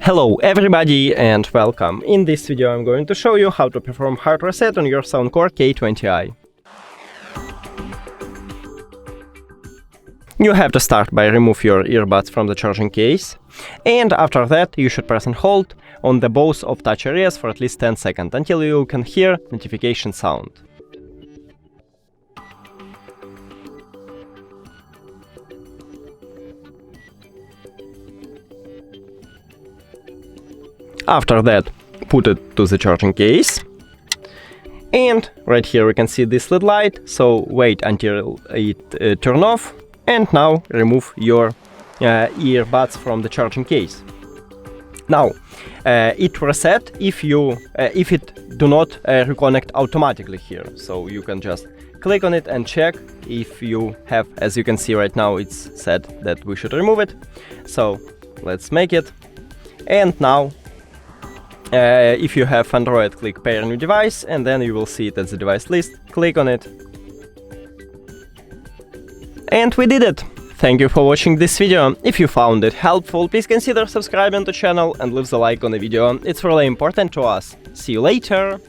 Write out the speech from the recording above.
Hello everybody and welcome. In this video I'm going to show you how to perform hard reset on your SOUNDCORE K20i. You have to start by remove your earbuds from the charging case, and after that you should press and hold on the both of touch areas for at least 10 seconds until you can hear notification sound. After that, put it to the charging case, and right here we can see this LED light, so wait until it turn off, and now remove your earbuds from the charging case. Now, it reset if it do not reconnect automatically here, so you can just click on it and check if you have, as you can see right now it's said that we should remove it, so let's make it. And now if you have Android, click pair new device, and then you will see it at the device list. Click on it. And we did it! Thank you for watching this video. If you found it helpful, please consider subscribing to the channel and leave the like on the video. It's really important to us. See you later!